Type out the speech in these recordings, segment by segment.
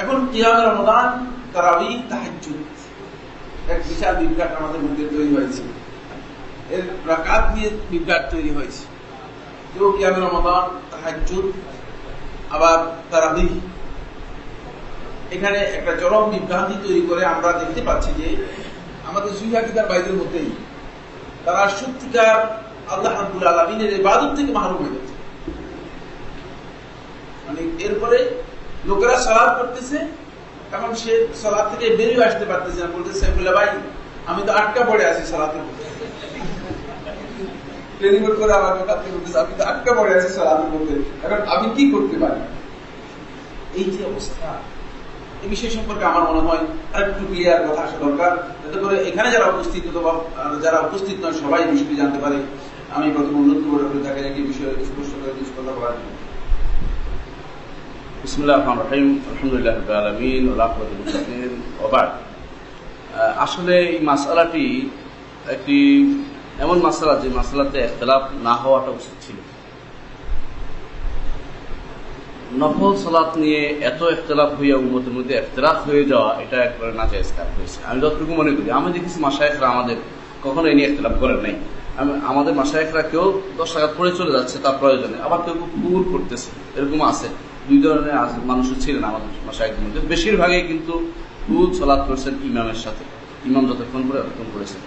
এখন কিয়াম রমাদান, তারাবি, তাহাজ্জুদ, এক বিশাল বিভ্রাট আমাদের মধ্যে তৈরি হয়েছে। এর রাকাত নিয়ে বিভ্রাট তৈরি হয়েছে। কেউ কিয়াম রমাদান, তাহাজ্জুদ, আবার তারাবি, এখানে একটা চরম বিভ্রান্তি তৈরি করে আমরা দেখতে পাচ্ছি যে আমাদের সুইহাকিদার বাইদের মধ্যেই তারা সত্যিকার আল্লাহ রাব্বুল আলামিনের ইবাদত থেকে মাহরুম হয়ে যাচ্ছে। মানে এরপরে লোকেরা সালাত করতেছে, এখন সে সালাত থেকে বেরিয়ে আসতে পারতেছে না, বলতেছে বলে ভাই আমি তো আটকা পড়ে আছি সালাতের মধ্যে। টেলিফোন করে আমাকে কাঁদতে বলতেছে আমি তো আটকা পড়ে আছি সালাতের মধ্যে, এখন আমি কি করতে পারি? এই যে অবস্থা, এই বিষয় সম্পর্কে আমার মনে হয় আরেকটু ক্লিয়ার কথা আসা দরকার, যাতে করে এখানে যারা উপস্থিত অথবা যারা উপস্থিত নয় সবাই বিষয়টি জানতে পারে। আমি প্রথম অনুরোধ করে তাকে একটি বিষয়ে স্পষ্ট করে কিছু কথা বলার জন্য। বিসমিল্লাহির রহমানির রহিম, আলহামদুলিল্লাহি রাব্বিল আলামিন ওয়া লাকুল মুত্তাকিন ওয়া বা'দ। আসলে এই মাসআলাটি একটি এমন মাসআলা যে মাসআলাতে ইখতিলাফ না হওয়াটা উচিত ছিল। নফল সালাত নিয়ে এত ইখতিলাফ হইয়া উম্মতের মধ্যে ইখতিলাফ হয়ে যাওয়া, এটা একবারে নাজায়েজ কাজ হয়েছে। আমি যতটুকু মনে করি, আমি দেখেছি মাশায়েখরা আমাদের কখনো এই নিয়ে ইখতিলাফ করেন নাই। আমাদের মাশায়েখরা কেউ 10 রাকাত পড়ে চলে যাচ্ছে তার প্রয়োজনে, আবার কেউ কুহুর করতেছে, এরকম আছে। দুই ধরনের মানুষ ছিলেন আমাদের মাশায়েখদের মধ্যে। বেশিরভাগই কিন্তু কুহুর সালাত করেছেন ইমামের সাথে, ইমাম যতক্ষণ করে ততক্ষণ করেছেন।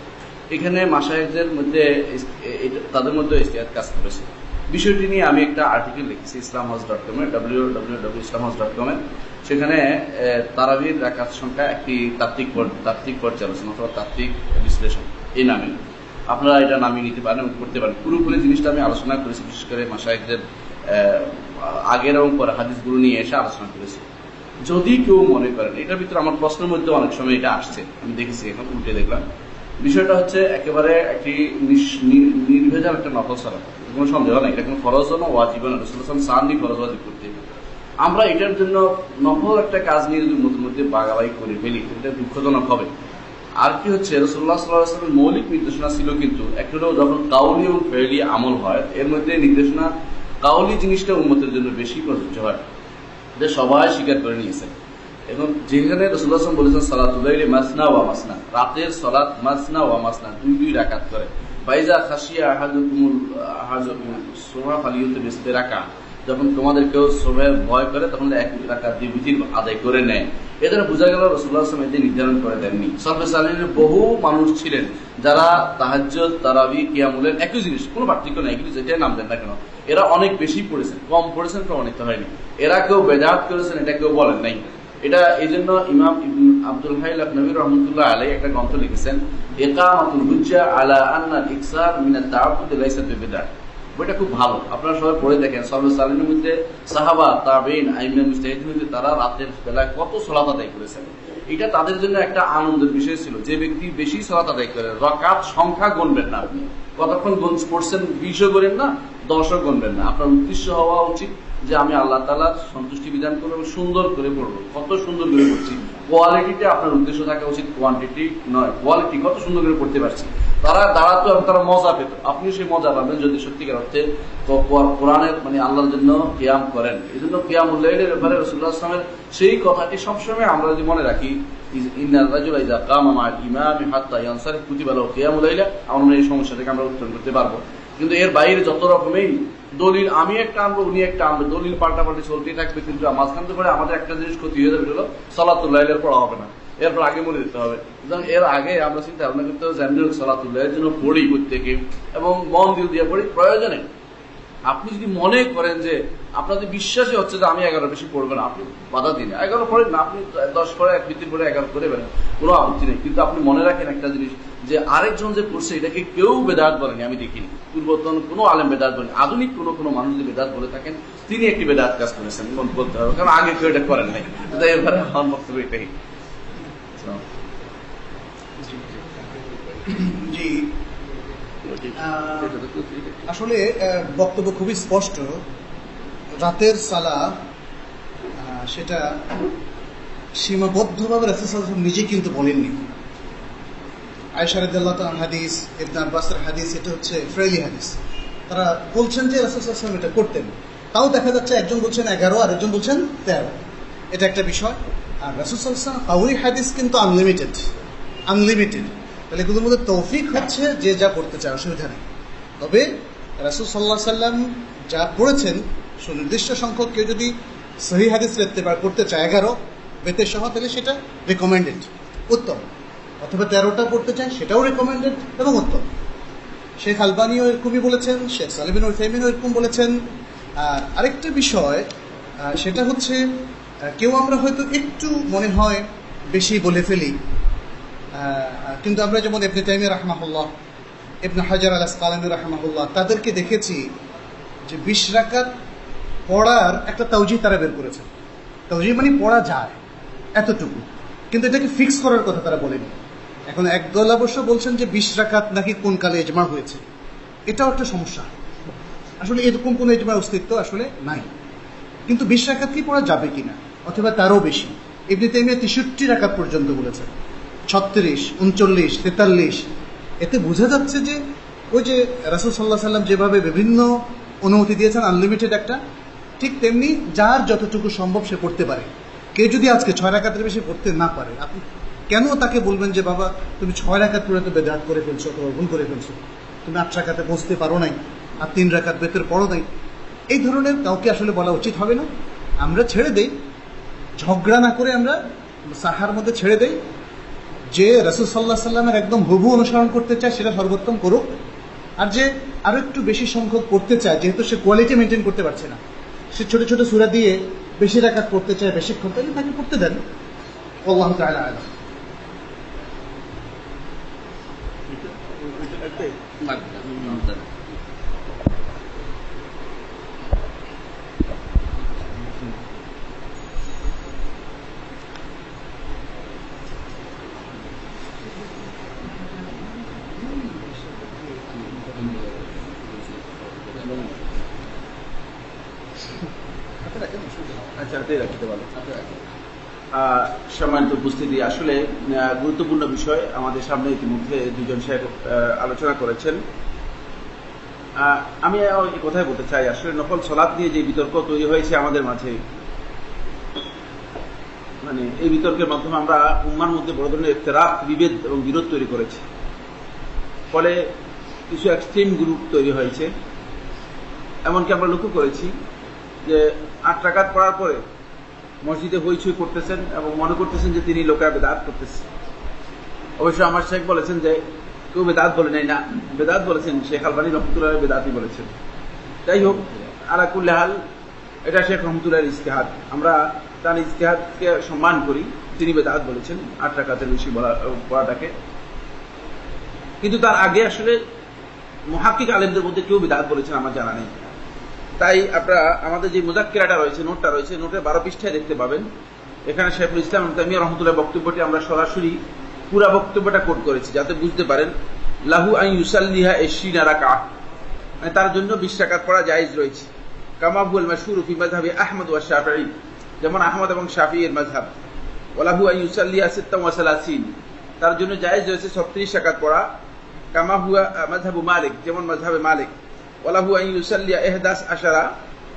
এখানে মাশায়েখদের মধ্যে তাদের মধ্যে ইজতিহাদ কাজ করেছে। বিষয়টি নিয়ে আমি একটা আর্টিকেল লিখেছি islamhouse.com এ, www.islamhouse.com এ। সেখানে তারাবির রাকাত সংখ্যা একটি তাত্ত্বিক পর্যালোচনা অথবা তাত্ত্বিক বিশ্লেষণ এই নামে আপনারা এটা নামিয়ে নিতে পারেন এবং করতে পারেন। পুরোপুরি জিনিসটা আমি আলোচনা করেছি, বিশেষ করে মাশায়েখদের আগের এবং পরে হাদিসগুলো নিয়ে এসে আলোচনা করেছি। যদি কেউ মনে করেন, এটার ভিতরে আমার প্রশ্নের মধ্যে অনেক সময় এটা আসছে, আমি দেখেছি, এখন উল্টে দেখলাম। বিষয়টা হচ্ছে একেবারে একটি নির্ভেজাল একটা নফল সালাত, কোনো সন্দেহ নাই, এটা কোনো ফরজ না, ওয়াজিব না। রাসূলুল্লাহ সাল্লাল্লাহু আলাইহি ওয়াসাল্লাম সাননি ফরজ ওয়াজিব করতে। আমরা এটার জন্য নফল একটা কাজ নিয়ে যদি নতুন মধ্যে বাগাবাগি করে ফেলি, এটা দুঃখজনক হবে। আর কি হচ্ছে, রাসূলুল্লাহ সাল্লাল্লাহু আলাইহি ওয়াসাল্লামের মৌলিক নির্দেশনা ছিল কিন্তু একটা যখন কাউলি এবং ফেইলি আমল হয়, এর মধ্যে নির্দেশনা কাউলি জিনিসটা উম্মতের জন্য বেশি প্রযোজ্য হয়, এটা সবাই স্বীকার করে নিয়েছেন। এখন যেখানে রাসূলুল্লাহ সাল্লাল্লাহু আলাইহি ওয়াসাল্লাম বলেছেন সালাতুল লাইলি মাসনা ওয়া মাসনা, রাতের সালাত মাসনা ওয়া মাসনা, দুই রাকাত করে। ফাইজা খাশিয়া আহাদুকুমুল সুবহা ফালিয়ুতির ইস্তিরাকা, যখন তোমাদের কেউ সুবহের ভয় করে তখন এক রাকাত দিয়ে বিতির আদায় করে নেয়। এর দ্বারা বোঝা গেল রাসূলুল্লাহ সাল্লাল্লাহু আলাইহি ওয়াসাল্লাম এটি নির্ধারণ করে দেননি। সালফে সালেহিনের বহু মানুষ ছিলেন যারা তাহাজ্জুদ, তারাবি, কিয়ামুল লাইল একই জিনিস, কোনো পার্থক্য নাই, কিন্তু যেটাই নাম দেন না কেন, এরা অনেক বেশি পড়েছেন, কম পড়েছেন প্রমাণিত হয়নি। এরা কেউ বেদাত করেছেন এটা কেউ বলেন নাই। এটা এই জন্য ইমাম আব্দুল হাই লাখনবী রাহমাতুল্লাহ আলাইহি একটা গ্রন্থ লিখেছেন, ইকামাতুল হুজ্জা আলা আন্না ইকসার মিনাত তাআব্বুদ লাইসা বিদআহ। বইটা খুব ভালো, আপনারা সবাই পড়ে দেখেন। সালফে সালেহিনের মধ্যে সাহাবা, তাবেঈন, আইম্মা মুজতাহিদিন মধ্যে তারা রাতের বেলায় কত সালাত আদায় করেছেন। এটা তাদের জন্য একটা আনন্দের বিষয় ছিল। যে ব্যক্তি বেশি সালাত আদায় করে, রাকাত সংখ্যা গুনবেন না, আপনি কতক্ষণ পড়ছেন 20ও করেন না, 10ও গুনবেন না। আপনার উদ্দেশ্য হওয়া উচিত যে আমি আল্লাহ তাআলার সন্তুষ্টি বিধান করবো, সুন্দর করে পড়বো, কত সুন্দর করে পড়ছি। কোয়ালিটিতে আপনার উদ্দেশ্য থাকা উচিত, কোয়ান্টিটি নয়, কোয়ালিটি, কত সুন্দর করে পড়তে পারছি। তারা দাঁড়াতো এবং তারা মজা পেত, আপনি সেই মজা পাবেন যদি সত্যিকার অর্থে কোরআনের মানে আল্লাহর জন্য কিয়াম করেন। এই জন্য কিয়ামুল লাইলের ব্যাপারে রাসূলুল্লাহ সাল্লাল্লাহু আলাইহি ওয়াসাল্লামের সেই কথাটি সবসময় আমরা যদি মনে রাখি, ইন্নার রাজুলা ইযা কামা মা'আল ইমামি হাত্তা ইয়ানসারিফ কুতিবা লাহু কিয়ামুল লাইলা, আমরা এই সমস্যা থেকে আমরা উত্তরণ করতে পারবো। কিন্তু এর বাইরে যত রকমের দলিল, আমি একটা আনবো, উনি একটা আনবো, দলিল পাল্টাপাল্টি চলতেই থাকবে, কিন্তু মাঝখান থেকে আমাদের একটা জিনিস ক্ষতি হয়ে যাবে, হলো সালাতুল লাইলের পড়া হবে না, এরপর আগে মনে দিতে হবে। এর আগে আমরা চিন্তা ভাবনা করতে হবে যেমন সালাতুল লাইলের জন্য পড়ি প্রত্যেকে, এবং মন দিয়ে পড়ি প্রয়োজনে। আপনি যদি মনে করেন যে আপনাদের বিশ্বাসই হচ্ছে যে আমি 11 বেশি পড়বেন, আপনি বাধা দিন, 11 পড়েন না, আপনি 10 পড়ে, এক ভিত্তির পরে 11 করে বেন, কোনো আপত্তি নেই। কিন্তু আপনি মনে রাখেন একটা জিনিস, যে আরেকজন যে পড়ছে এটাকে কেউ বেদাত বলেনি, আমি দেখিনি। পূর্বতন কোনো আলেম বেদাত বলেনি। আধুনিক কোনো মানুষ যদি বেদাত বলে থাকেন, তিনি একটি বেদাত কাজ করেছেন, বলতে হবে, কারণ আগে কেউ এটা করেন নাই। এবারে আমার বক্তব্য এটাই। জি, আসলে বক্তব্য খুবই স্পষ্ট। রাতের সালা সেটা সীমাবদ্ধভাবে রাসূল সাল্লাল্লাহু আলাইহি ওয়াসাল্লাম নিজে কিন্তু বলেননি। আয়েশা রাদিয়াল্লাহু তাআলা হাদিস, ইবনে আব্বাসের হাদিস, এটা হচ্ছে ফ্রেলি হাদিস। তারা বলছেন যে রাসূল সাল্লাল্লাহু আলাইহি ওয়াসাল্লাম এটা করতেন। তাও দেখা যাচ্ছে একজন বলছেন 11 আর একজন বলছেন 13। এটা একটা বিষয়। আর রাসূল সাল্লাল্লাহু আলাইহি ওয়াসাল্লাম কাউলি হাদিস কিন্তু আনলিমিটেড। তাহলে এগুলোর মধ্যে তৌফিক হচ্ছে যে যা পড়তে চায়, অসুবিধা নেই। তবে রাসূল সাল্লাল্লাহু আলাইহি ওয়াসাল্লাম যা পড়েছেন, সুনির্দিষ্ট সংখ্যক কেউ যদি সহিহ হাদিস পড়তে চায় 11 বেতের সহ, তাহলে সেটা রেকমেন্ডেড, উত্তম। অথবা 13টা পড়তে চায়, সেটাও রেকমেন্ডেড এবং উত্তম। শেখ আলবানিও এরকমই বলেছেন, শেখ সালেহ বিন উসাইমিনও এরকম বলেছেন। আর আরেকটা বিষয় সেটা হচ্ছে, কেউ আমরা হয়তো একটু মনে হয় বেশি বলে ফেলি, কিন্তু আমরা যেমন ইবনে তাইমিয়া রাহমাহুল্লাহ, ইবনে হাজার আল আসকালানী রাহমাহুল্লাহ, তাদেরকে দেখেছি যে 20 রাকাত পড়ার একটা তাওজীহ তারা বের করেছেন। তাওজীহ মানে পড়া যায় এতটুকু, কিন্তু এটাকে ফিক্স করার কথা তারা বলেনি। এখন একদল অবশ্য বলছেন যে 20 রাকাত নাকি কোন কালে ইজমা হয়েছে, এটাও একটা সমস্যা। আসলে এরকম কোন ইজমার অস্তিত্ব আসলে নাই, কিন্তু 20 রাকাত কি পড়া যাবে কিনা, অথবা তারও বেশি। ইবনে তাইমিয়া 63 রাকাত পর্যন্ত বলেছেন, 36, 39, 43। এতে বোঝা যাচ্ছে যে ওই যে রাসূল সাল্লাল্লাহু আলাইহি ওয়াসাল্লাম যেভাবে বিভিন্ন অনুমতি দিয়েছেন, আনলিমিটেড একটা, ঠিক তেমনি যার যতটুকু সম্ভব সে পড়তে পারে। কেউ যদি আজকে 6 রাকাতের বেশি পড়তে না পারে, আপনি কেন তাকে বলবেন যে বাবা তুমি 6 রাকাত পড়ে তো বেদাত করে ফেলছো অথবা ভুল করে ফেলছো, তুমি 8 রাকাতে পৌঁছতে পারো নাই, আর 3 রাকাত বেতের পড়ো নাই। এই ধরনের কাউকে আসলে বলা উচিত হবে না। আমরা ছেড়ে দেই, ঝগড়া না করে আমরা সাহার মধ্যে ছেড়ে দেই। যে রাসূল সাল্লাল্লাহু আলাইহি ওয়াসাল্লামের একদম হুবহু অনুসরণ করতে চায়, সেটা সর্বোত্তম করুক। আর যে আরো একটু বেশি সংখ্যক পড়তে চায়, যেহেতু সে কোয়ালিটি মেনটেন করতে পারছে না, সে ছোট ছোট সূরা দিয়ে বেশি রাকাত পড়তে চায়, বেশিক্ষণ, তাহলে তাকে পড়তে দেন। আল্লাহু তাআলা আ'লাম। আচ্ছা, হাতেই রাখতে পারো। সম্মানিত উপস্থিতি, আসলে গুরুত্বপূর্ণ বিষয় আমাদের সামনে ইতিমধ্যে দুজন শেখ আলোচনা করেছেন। আমি এই কথাই বলতে চাই, আসলে নফল সালাত নিয়ে যে বিতর্ক তৈরি হয়েছে আমাদের মাঝে, মানে এই বিতর্কের মাধ্যমে আমরা উম্মার মধ্যে বড় ধরনের ইখতিলাফ, বিভেদ এবং বিরোধ তৈরি করেছি। ফলে কিছু এক্সট্রিম গ্রুপ তৈরি হয়েছে। এমনকি আমরা লক্ষ্য করেছি যে 8 রাকাত পড়ার পরে মসজিদে হইচই করতেছেন এবং মনে করতেছেন যে তিনি লোকেরা বেদাত করতেছেন। অবশ্য আমার শেখ বলেছেন যে কেউ বেদাত বলে নাই, না, বেদাত বলেছেন শেখ আলবানী রহমতুল্লাহ, বেদাতই বলেছেন। যাই হোক, আলা কুল্লি হাল, এটা শেখ রহমতুল্লাহর ইজতিহাদ, আমরা তার ইজতিহাদকে সম্মান করি। তিনি বেদাত বলেছেন 8 রাকাতের বেশি পড়াটাকে। কিন্তু তার আগে আসলে মুহাক্কিক আলেমদের মধ্যে কেউ বেদাত বলেছেন আমার জানা নেই। তাই আপনারা আমাদের যে মুযাক্কিরাটা রয়েছে, নোটটা রয়েছে, নোটের 12 পৃষ্ঠায় দেখতে পাবেন। এখানে শাইখুল ইসলাম ইবনে তাইমিয়া রাহমাতুল্লাহ বক্তব্যটি আমরা সরাসরি পুরা বক্তব্যটা কোট করেছি, যাতে বুঝতে পারেন। লাহু আন ইউসাল্লিহা 20 রাকাত, মানে তার জন্য 20 রাকাত পড়া জায়েজ রয়েছে। কামা হুয়াল মাশহুর ফি মাযহাবি আহমদ ওয়া শাফিঈ, যেমন আহমদ এবং শাফিঈর মাযহাব। ওয়া লাহু আন ইউসাল্লিহা 36, তার জন্য জায়েজ রয়েছে 36 রাকাত পড়া। কামা হুয়া মাযহাবু মালিক, যেমন মাযহাবে মালিক। ওয়ালাহু আন ইউসাল্লিয়া 11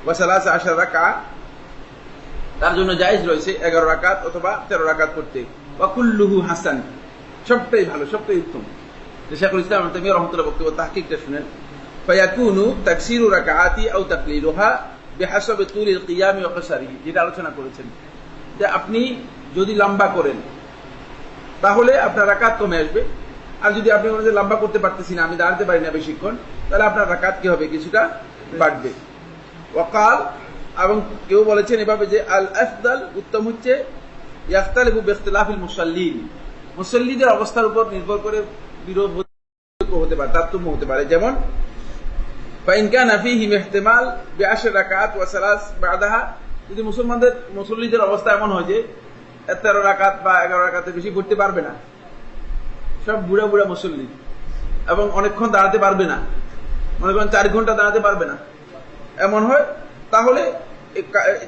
ওয়া 13 রাকাত, তার জন্য জায়েজ রয়েছে 11 রাকাত অথবা 13 রাকাত পড়তে। ওয়া কুল্লুহু হাসান, সবটাই ভালো, সবটাই উত্তম। শাইখুল ইসলাম ইবনে তাইমিয়া রাহমাতুল্লাহ বক্তব্য তাহকিকটা শুনেন। ফায়াকুনু তাকসিরু রাকাতি আও তাকলিলুহা বিহাসাবি তুলিল কিয়ামি ওয়া কসরিহি, যেটা আলোচনা করেছেন যে আপনি যদি লম্বা করেন তাহলে আপনার রাকাত কমে আসবে, আর যদি আপনি মনে করেন লম্বা করতে পারতেছি না, আমি দাঁড়াতে পারি না বেশিক্ষণ, তাহলে আপনার রাকাত কি হবে, কিছুটা বাড়বে। ওয়াকাল, এবং কেউ বলেছেন এভাবে যে আল আফদাল, উত্তম হচ্ছে ইয়াখতালিফু বিইখতিলাফিল মুসাল্লিন, মুসাল্লিদের অবস্থার উপর নির্ভর করে বিরোধ হতে পারে, তারতম্য হতে পারে। যেমন ফাইন কানা ফীহি ইহতিমাল বি10 রাকাত ওয়া 3 বাদাহা, যদি মুসল্লিদের অবস্থা এমন হয় যে 13 রাকাত বা 11 রাকাতের বেশি পড়তে পারবে না, সব বুড়া বুড়া মুসল্লি, এবং অনেকক্ষণ দাঁড়াতে পারবে না, মনে করেন 4 ঘন্টা দাঁড়াতে পারবে না, এমন হয়,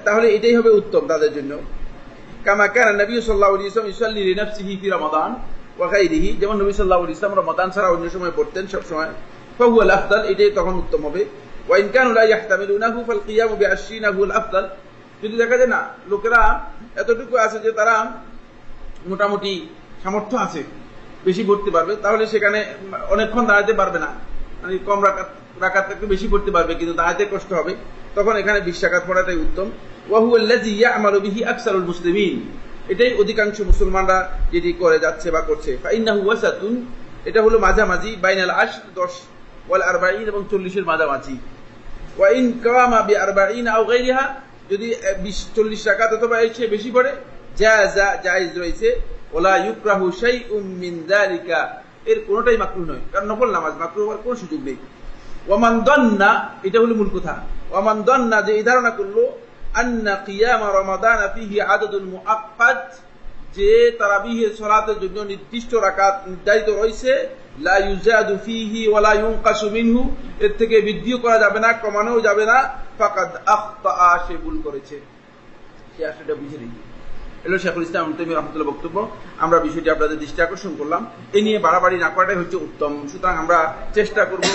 তাহলে এটাই হবে উত্তম তাদের জন্য। কামা কানা নবী সাল্লাল্লাহু আলাইহি ওয়াসাল্লাম ইউসাল্লি লিনাফসিহি ফি রমাদান ওয়া গায়রিহি, যেমন নবী সাল্লাল্লাহু আলাইহি ওয়াসাল্লাম রমাদান ছাড়া অন্য সময় পড়তেন সব সময়। ফাহুয়াল আফদাল, এটাই তখন উত্তম হবে। ওয়া ইন কানু লা ইয়াহতামিলুনাহু ফাল কিয়ামু বি20 হুয়াল আফদাল, যদি দেখা যায় না লোকেরা এতটুকু আছে যে তারা মোটামুটি সামর্থ্য আছে, বেশি পড়তে পারবে, তাহলে সেখানে অনেকক্ষণ দাঁড়াতে পারবে না, মানে কম রাকাত একটু বেশি পড়তে পারবে কিন্তু দাঁড়াতে কষ্ট হবে, তখন এখানে 20 রাকাত পড়াটাই উত্তম। ওয়াহুয়াল্লাযী ইয়া'মালু বিহি আকসারুল মুসলিমিন, এটাই অধিকাংশ মুসলমানরা যেটি করে যাচ্ছে বা করছে। ফাইন্নাহু ওয়াসাতুন, এটা হলো মাঝামাঝি, বাইনাল 10 ওয়াল 40 এবং 40-এর মাঝামাঝি। ওয়া ইন কামা বি 40 আও গায়রিহা, যদি 40 রাকাত অথবা এর চেয়ে বেশি পড়ে জায়েজ রয়েছে। ওয়ালা ইউকরাহু শাইউম মিন যালিকা, এর কোনটাই মাকরুহ নয়, কারণ নফল নামাজ মাকরুহ হওয়ার কোনো সুযোগ নেই। ওয়ামান দান্না, এটা হলো মূল কথা, ওয়ামান দান্না, যে এই ধারণা করলো আন্না কিয়াম রমাদান ফিহি আদাদুল মুআক্কাদ, যে তারাবিহের সালাতের জন্য নির্দিষ্ট রাকাত নির্ধারিত রয়েছে, লা ইউজাদু ফিহি ওয়া লা ইউনকাসু মিনহু, এর থেকে বৃদ্ধিও করা যাবে না, কমানোও যাবে না, ফাকাদ আখতা, সে ভুল করেছে, সে আসলে বুঝে নেই। এলো শেখুল ইসলাম ইবনে তাইমিয়া রাহমাতুল্লাহ বক্তব্য। আমরা বিষয়টি আপনাদের দৃষ্টি আকর্ষণ করলাম, এ নিয়ে বাড়াবাড়ি না করাটাই হচ্ছে উত্তম। সুতরাং আমরা চেষ্টা করব